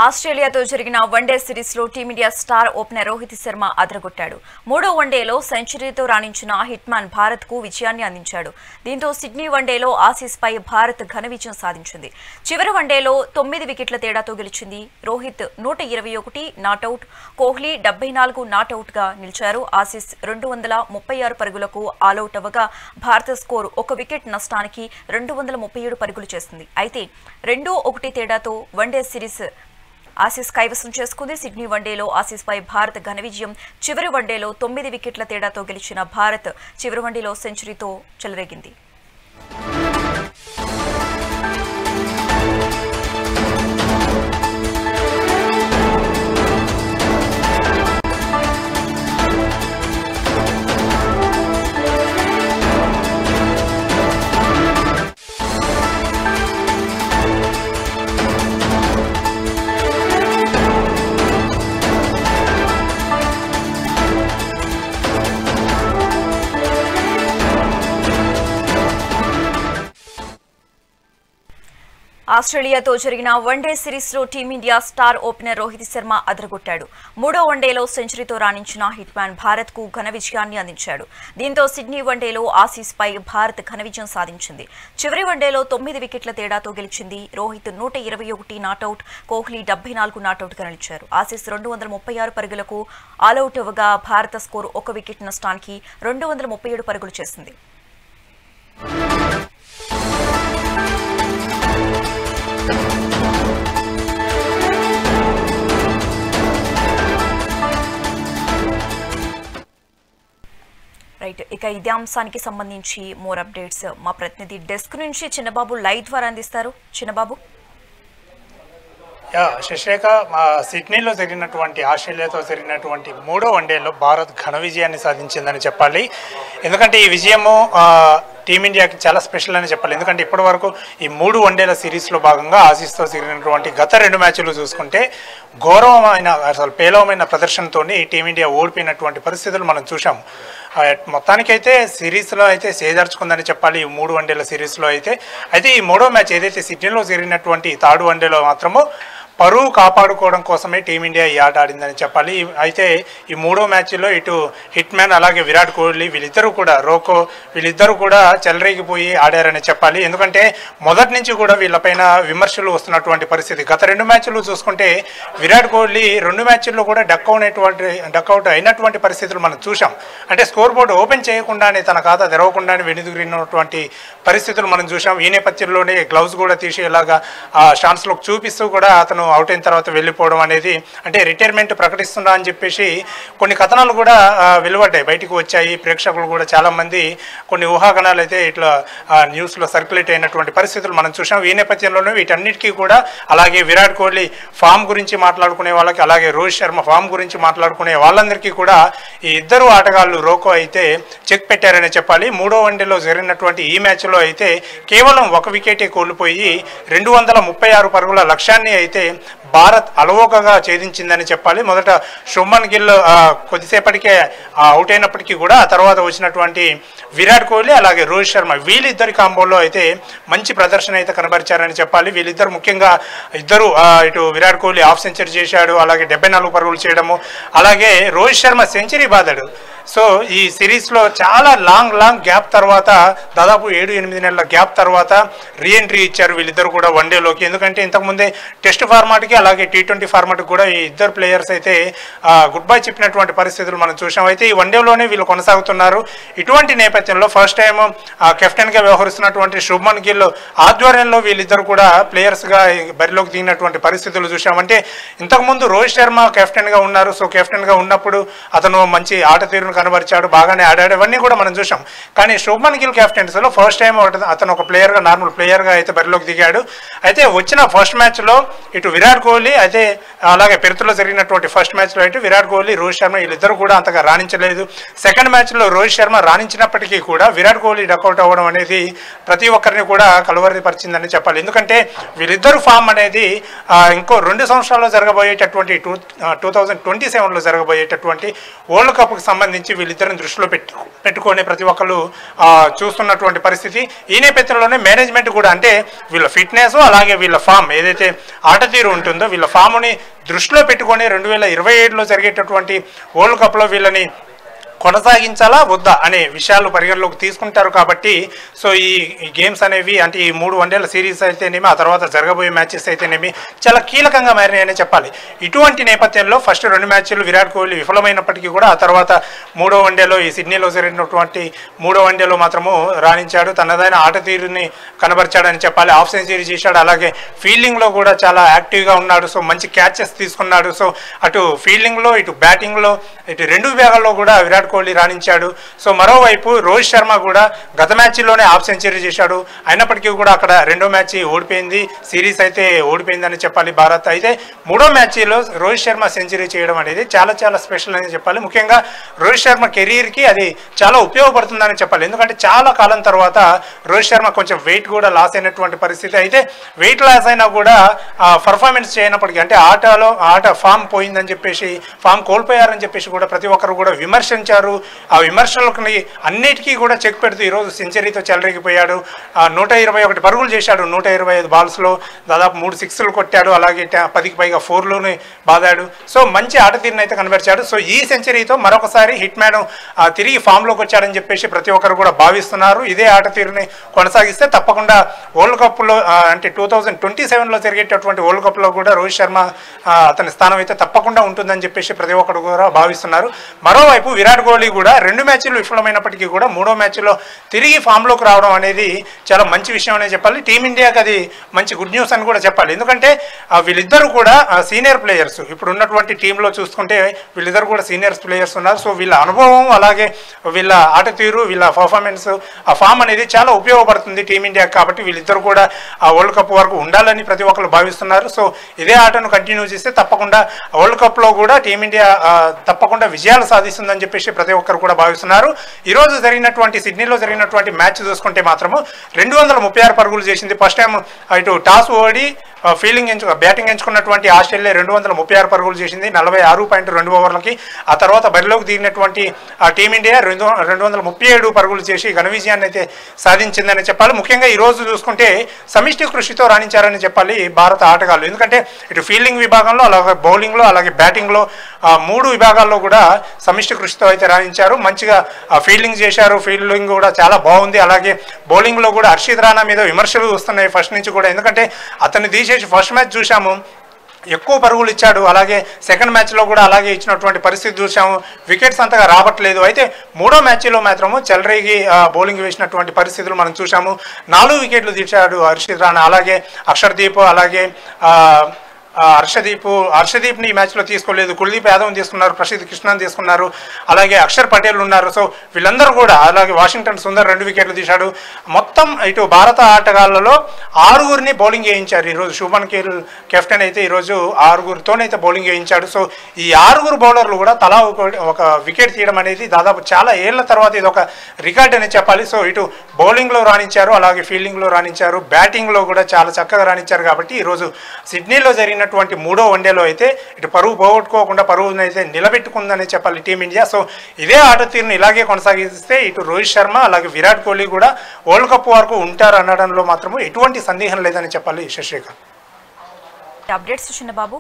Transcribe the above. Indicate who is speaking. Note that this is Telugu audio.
Speaker 1: ఆస్ట్రేలియాతో జరిగిన వన్డే సిరీస్లో team India star opener Rohit Sharma అదరగొట్టాడు. మూడో వన్డేలో సెంచరీతో రాణించిన హిట్మ్యాన్ భారత్కు విజయాన్ని అందించాడు. దీంతో సిడ్నీ వన్డేలో ఆసీస్పై భారత్ ఘన విజయం సాధించింది. చివరి వన్డేలో 9 వికెట్ల తేడాతో గెలిచింది. రోహిత్ 121 నాటౌట్, కోహ్లీ 74 నాటౌట్గా నిలిచారు. ఆసీస్ 236 పరుగులకు ఆలౌట్ అవ్వగా భారత స్కోరు 1 వికెట్ నష్టానికి 237 పరుగులు చేసింది. అయితే 2-1 తేడాతో వన్డే సిరీస్ ఆసీస్ కైవసం చేసుకుంది. సిడ్నీ వన్డేలో ఆసీస్పై భారత్ ఘన విజయం. చివరి వన్డేలో 9 వికెట్ల తేడాతో గెలిచిన భారత్ చివరి వన్డేలో సెంచరీతో చెలరేగింది. ఆస్ట్రేలియాతో జరిగిన వన్డే సిరీస్లో team India star opener Rohit Sharma అదరగొట్టాడు. మూడో వన్డేలో సెంచరీతో రాణించిన హిట్మ్యాన్ భారత్కు ఘన విజయాన్ని అందించాడు. దీంతో సిడ్నీ వన్డేలో ఆసీస్పై భారత్ ఘన విజయం సాధించింది. చివరి వన్డేలో 9 వికెట్ల తేడాతో గెలిచింది. రోహిత్ 121 నాటౌట్, కోహ్లీ 74 నాటౌట్గా నిలిచారు. ఆసీస్ 236 పరుగులకు ఆలౌట్ అవ్వగా భారత స్కోరు 1 వికెట్ నష్టానికి 237 పరుగులు చేసింది. ఇక ఇదే అంశానికి సంబంధించి మోర్ అప్డేట్స్ మా ప్రతినిధి డెస్క్ నుంచి చిన్నబాబు లైవ్ ద్వారా అందిస్తారు. చిన్నబాబు.
Speaker 2: శశిరేఖ, సిడ్నీలో జరిగినటువంటి ఆస్ట్రేలియాతో జరిగినటువంటి మూడో వన్డేలో భారత్ ఘన విజయాన్ని సాధించిందని చెప్పాలి. ఎందుకంటే ఈ విజయము టీమిండియాకి చాలా స్పెషల్ అని చెప్పాలి. ఎందుకంటే ఇప్పటి వరకు ఈ 3 వన్డేల సిరీస్లో భాగంగా ఆసీస్తో జరిగినటువంటి గత 2 మ్యాచ్లు చూసుకుంటే ఘోరమైన అసలు పేలవమైన ప్రదర్శనతో టీమిండియా ఓడిపోయినటువంటి పరిస్థితులు మనం చూసాము. మొత్తానికైతే సిరీస్లో అయితే సేదర్చుకుందని చెప్పాలి. ఈ 3 వన్డేల సిరీస్లో అయితే ఈ మూడో మ్యాచ్ ఏదైతే సిడ్నీలో జరిగినటువంటి థర్డ్ వన్డేలో మాత్రము పరువు కాపాడుకోవడం కోసమే టీమిండియా ఈ ఆట ఆడిందని చెప్పాలి. అయితే ఈ మూడో మ్యాచ్లో ఇటు హిట్మ్యాన్ అలాగే విరాట్ కోహ్లీ వీళ్ళిద్దరూ కూడా చెలరేగిపోయి ఆడారని చెప్పాలి. ఎందుకంటే మొదటి నుంచి కూడా వీళ్ళపైన విమర్శలు వస్తున్నటువంటి పరిస్థితి. గత 2 మ్యాచ్లు చూసుకుంటే విరాట్ కోహ్లీ 2 మ్యాచ్ల్లో కూడా డక్అవుట్ అయినటువంటి పరిస్థితులు మనం చూసాం. అంటే స్కోర్ బోర్డు ఓపెన్ చేయకుండానే తన ఖాతా తెరవకుండానే వెనుదిరిగినటువంటి పరిస్థితులు మనం చూసాం. ఈ నేపథ్యంలోనే గ్లౌజ్ కూడా తీసి ఇలాగా ఛాన్స్లోకి చూపిస్తూ కూడా అతను అవుట్ అయిన తర్వాత వెళ్ళిపోవడం అనేది, అంటే రిటైర్మెంట్ ప్రకటిస్తున్నా అని చెప్పేసి కొన్ని కథనాలు కూడా వెలువడ్డాయి, బయటకు వచ్చాయి. ప్రేక్షకులు కూడా చాలామంది కొన్ని ఊహాగణాలు అయితే ఇట్లా న్యూస్లో సర్క్యులేట్ అయినటువంటి పరిస్థితులు మనం చూసాం. ఈ నేపథ్యంలోనే వీటన్నిటికీ కూడా అలాగే విరాట్ కోహ్లీ ఫామ్ గురించి మాట్లాడుకునే వాళ్ళకి, అలాగే రోహిత్ శర్మ ఫామ్ గురించి మాట్లాడుకునే వాళ్ళందరికీ కూడా ఈ ఇద్దరు ఆటగాళ్ళు రోకో అయితే చెక్ పెట్టారని చెప్పాలి. మూడో వన్డేలో జరిగినటువంటి ఈ మ్యాచ్లో అయితే కేవలం 1 వికెటే కోల్పోయి 236 పరుగుల లక్ష్యాన్ని అయితే భారత్ అలవోకగా ఛేదించిందని చెప్పాలి. మొదట శుభ్మన్ గిల్ కొద్దిసేపటికే అవుట్ అయినప్పటికీ కూడా ఆ తర్వాత వచ్చినటువంటి విరాట్ కోహ్లీ అలాగే రోహిత్ శర్మ వీళ్ళిద్దరి కాంబోలో అయితే మంచి ప్రదర్శన అయితే కనబరిచారని చెప్పాలి. వీళ్ళిద్దరు ముఖ్యంగా ఇటు విరాట్ కోహ్లీ హాఫ్ సెంచరీ చేశాడు, అలాగే 74 పరుగులు చేయడము, అలాగే రోహిత్ శర్మ సెంచరీ బాదాడు. సో ఈ సిరీస్లో చాలా లాంగ్ గ్యాప్ తర్వాత, దాదాపు 7-8 నెలల గ్యాప్ తర్వాత రీఎంట్రీ ఇచ్చారు వీళ్ళిద్దరు కూడా వన్డేలోకి. ఎందుకంటే ఇంతకుముందే టెస్ట్ ఫార్మాట్కి అలాగే T20 ఫార్మాట్కి కూడా ఈ ఇద్దరు ప్లేయర్స్ అయితే గుడ్ బై చెప్పినటువంటి పరిస్థితులు మనం చూసాం. అయితే ఈ వన్డేలోనే వీళ్ళు కొనసాగుతున్నారు. ఇటువంటి నేపథ్యంలో ఫస్ట్ టైం కెప్టెన్గా వ్యవహరిస్తున్నటువంటి శుభ్మన్ గిల్ ఆధ్వర్యంలో వీళ్ళిద్దరు కూడా ప్లేయర్స్గా బరిలోకి దిగినటువంటి పరిస్థితులు చూసామంటే ఇంతకుముందు రోహిత్ శర్మ కెప్టెన్గా ఉన్నారు. సో కెప్టెన్గా ఉన్నప్పుడు అతను మంచి ఆట తీరును కనబరిచాడు, బాగానే ఆడాడు, ఇవన్నీ కూడా మనం చూసాం. కానీ శుభ్మన్ గిల్ కెప్టెన్సీలో ఫస్ట్ టైం అతను ఒక ప్లేయర్గా, నార్మల్ ప్లేయర్గా అయితే బరిలోకి దిగాడు. అయితే వచ్చిన ఫస్ట్ మ్యాచ్లో ఇటు విరాట్ కోహ్లీ అయితే అలాగే పెర్త్లో జరిగినటువంటి ఫస్ట్ మ్యాచ్లో అయితే విరాట్ కోహ్లీ, రోహిత్ శర్మ వీళ్ళిద్దరూ కూడా అంతగా రాణించలేదు. సెకండ్ మ్యాచ్లో రోహిత్ శర్మ రాణించినప్పటికీ కూడా విరాట్ కోహ్లీ డక్అవుట్ అవ్వడం అనేది ప్రతి ఒక్కరిని కూడా కలవరపరిచిందని చెప్పాలి. ఎందుకంటే వీళ్ళిద్దరు ఫామ్ అనేది ఇంకో 2 సంవత్సరాల్లో జరగబోయేటటువంటి 2027లో జరగబోయేటటువంటి వరల్డ్ కప్కి సంబంధించి వీళ్ళిద్దరిని దృష్టిలో పెట్టుకొని ప్రతి ఒక్కరు చూస్తున్నటువంటి పరిస్థితి. ఈ నేపథ్యంలోనే మేనేజ్మెంట్ కూడా, అంటే వీళ్ళ ఫిట్నెస్ అలాగే వీళ్ళ ఫామ్ ఏదైతే ఆట తీరు తీరు ఉంటుందో, వీళ్ళ ఫామ్ని దృష్టిలో పెట్టుకొని 2027లో జరిగేటటువంటి వరల్డ్ కప్లో వీళ్ళని కొనసాగించాలా వద్దా అనే విషయాలు పరిగణలోకి తీసుకుంటారు. కాబట్టి సో ఈ గేమ్స్ అనేవి అంటే ఈ 3 వన్డేల సిరీస్ అయితేనేమి, ఆ తర్వాత జరగబోయే మ్యాచెస్ అయితేనేమి చాలా కీలకంగా మారినాయని చెప్పాలి. ఇటువంటి నేపథ్యంలో ఫస్ట్ 2 మ్యాచ్లు విరాట్ కోహ్లీ విఫలమైనప్పటికీ కూడా ఆ తర్వాత 3వ వన్డేలో ఈ సిడ్నీలో జరిగినటువంటి 3వ వన్డేలో మాత్రము రాణించాడు. తనదైన ఆట తీరుని కనబరిచాడని చెప్పాలి. హాఫ్ సెంచరీ చేశాడు. అలాగే ఫీల్డింగ్లో కూడా చాలా యాక్టివ్గా ఉన్నాడు. సో మంచి క్యాచెస్ తీసుకున్నాడు. సో అటు ఫీల్డింగ్లో ఇటు బ్యాటింగ్లో ఇటు 2 విభాగాల్లో కూడా విరాట్ కోహ్లీ రాణించాడు. సో మరోవైపు రోహిత్ శర్మ కూడా గత మ్యాచ్లోనే హాఫ్ సెంచరీ చేశాడు. అయినప్పటికీ కూడా అక్కడ 2వ మ్యాచ్ ఓడిపోయింది, సిరీస్ అయితే ఓడిపోయిందని చెప్పాలి భారత్. అయితే 3వ మ్యాచ్లో రోహిత్ శర్మ సెంచరీ చేయడం అనేది చాలా చాలా స్పెషల్ అని చెప్పాలి. ముఖ్యంగా రోహిత్ శర్మ కెరీర్కి అది చాలా ఉపయోగపడుతుందని చెప్పాలి. ఎందుకంటే చాలా కాలం తర్వాత రోహిత్ శర్మ కొంచెం వెయిట్ కూడా లాస్ అయినటువంటి పరిస్థితి. అయితే వెయిట్ లాస్ అయినా కూడా పర్ఫార్మెన్స్ చేయనప్పటికీ అంటే ఆట ఫామ్ పోయిందని చెప్పేసి, ఫామ్ కోల్పోయారని చెప్పేసి కూడా ప్రతి ఒక్కరు కూడా విమర్శించారు. ఆ విమర్శలకు అన్నిటికీ కూడా చెక్ పెడుతూ ఈరోజు సెంచరీతో చెలరేగిపోయాడు. 121 పరుగులు చేశాడు. 125 బాల్స్లో దాదాపు 3 సిక్స్లు కొట్టాడు. అలాగే 10కి పైగా 4లోనే బాదాడు. సో మంచి ఆట తీరుని అయితే కనబరిచాడు. సో ఈ సెంచరీతో మరొకసారి హిట్ మ్యాన్ తిరిగి ఫామ్లోకి వచ్చాడని చెప్పేసి ప్రతి ఒక్కరు కూడా భావిస్తున్నారు. ఇదే ఆట తీరుని కొనసాగిస్తే తప్పకుండా వరల్డ్ కప్లో అంటే 2027లో జరిగేటటువంటి వరల్డ్ కప్లో కూడా రోహిత్ శర్మ అతని స్థానం అయితే తప్పకుండా ఉంటుందని చెప్పేసి ప్రతి ఒక్కరు కూడా భావిస్తున్నారు. మరోవైపు విరాట్ కోహ్లీ కూడా 2 మ్యాచ్లు విఫలమైనప్పటికీ కూడా 3వ మ్యాచ్లో తిరిగి ఫామ్లోకి రావడం అనేది చాలా మంచి విషయం అనే చెప్పాలి. టీమిండియాకి అది మంచి గుడ్ న్యూస్ అని కూడా చెప్పాలి. ఎందుకంటే వీళ్ళిద్దరూ కూడా సీనియర్ ప్లేయర్స్. ఇప్పుడు ఉన్నటువంటి టీంలో చూసుకుంటే వీళ్ళిద్దరు కూడా సీనియర్స్ ప్లేయర్స్ ఉన్నారు. సో వీళ్ళ అనుభవం అలాగే వీళ్ళ ఆట తీరు, వీళ్ళ పర్ఫార్మెన్స్, ఆ ఫామ్ అనేది చాలా ఉపయోగపడుతుంది టీమిండియాకి. కాబట్టి వీళ్ళిద్దరు కూడా ఆ వరల్డ్ కప్ వరకు ఉండాలని ప్రతి ఒక్కరు భావిస్తున్నారు. సో ఇదే ఆటను కంటిన్యూ చేస్తే తప్పకుండా వరల్డ్ కప్లో కూడా టీమిండియా తప్పకుండా విజయాలు సాధిస్తుందని చెప్పేసి ప్రతి ఒక్కరు కూడా భావిస్తున్నారు. ఈరోజు జరిగినటువంటి సిడ్నీలో జరిగినటువంటి మ్యాచ్ చూసుకుంటే మాత్రము 236 పరుగులు చేసింది. ఫస్ట్ టైం ఇటు టాస్ ఓడి బ్యాటింగ్ ఎంచుకున్నటువంటి ఆస్ట్రేలియా 236 పరుగులు చేసింది 46.2 ఓవర్లకి. ఆ తర్వాత బరిలోకి దిగినటువంటి టీమిండియా 237 పరుగులు చేసి ఘన విజయాన్ని అయితే సాధించిందని చెప్పాలి. ముఖ్యంగా ఈరోజు చూసుకుంటే సమిష్టి కృషితో రాణించారని చెప్పాలి భారత ఆటగాళ్ళు. ఎందుకంటే ఇటు ఫీల్డింగ్ విభాగంలో, అలాగే బౌలింగ్లో, అలాగే బ్యాటింగ్లో 3 విభాగాల్లో కూడా సమిష్టి కృషితో అయితే రాణించారు. మంచిగా ఫీల్డింగ్ చేశారు. ఫీల్డింగ్ కూడా చాలా బాగుంది. అలాగే బౌలింగ్లో కూడా హర్షిత్ రాణా మీద విమర్శలు వస్తున్నాయి ఫస్ట్ నుంచి కూడా. ఎందుకంటే అతన్ని తీసేసి ఫస్ట్ మ్యాచ్ చూసాము ఎక్కువ పరుగులు ఇచ్చాడు. అలాగే సెకండ్ మ్యాచ్లో కూడా అలాగే ఇచ్చినటువంటి పరిస్థితి చూసాము. వికెట్స్ అంతగా రావట్లేదు. అయితే 3వ మ్యాచ్లో మాత్రము చెలరేగి బౌలింగ్ వేసినటువంటి పరిస్థితులు మనం చూసాము. 4 వికెట్లు తీశాడు హర్షిత్ రాణా. అలాగే అక్షర్దీప్, అలాగే హర్షదీప్ని ఈ మ్యాచ్లో తీసుకోలేదు. కుల్దీప్ యాదవ్ని తీసుకున్నారు, ప్రసిద్ధ్ కృష్ణని తీసుకున్నారు, అలాగే అక్షర్ పటేల్ ఉన్నారు. సో వీళ్ళందరూ కూడా, అలాగే వాషింగ్టన్ సుందర్ 2 వికెట్లు తీశాడు. మొత్తం ఇటు భారత ఆటగాళ్లలో 6గురిని బౌలింగ్ వేయించారు ఈరోజు. శుభన్ గిల్ కెప్టెన్ అయితే ఈరోజు 6గురితోనైతే బౌలింగ్ వేయించాడు. సో ఈ 6గురు బౌలర్లు కూడా తలా ఒక వికెట్ తీయడం అనేది దాదాపు చాలా ఏళ్ల తర్వాత ఇది ఒక రికార్డ్ అని చెప్పాలి. సో ఇటు బౌలింగ్లో రాణించారు, అలాగే ఫీల్డింగ్లో రాణించారు, బ్యాటింగ్లో కూడా చాలా చక్కగా రాణించారు. కాబట్టి ఈరోజు సిడ్నీలో జరిగిన 3వ వన్డేలో అయితే ఇటు పరువు పోగొట్టుకోకుండా పరుగును అయితే నిలబెట్టుకుందని చెప్పాలి టీమిండియా. సో ఇదే ఆట తీరును ఇలాగే కొనసాగిస్తే ఇటు రోహిత్ శర్మ అలాగే విరాట్ కోహ్లీ కూడా వరల్డ్ కప్ వరకు ఉంటారు అనడంలో మాత్రము ఎటువంటి సందేహం లేదని చెప్పాలి. శశిరేఖ
Speaker 1: అప్డేట్స్ చిన్నబాబు.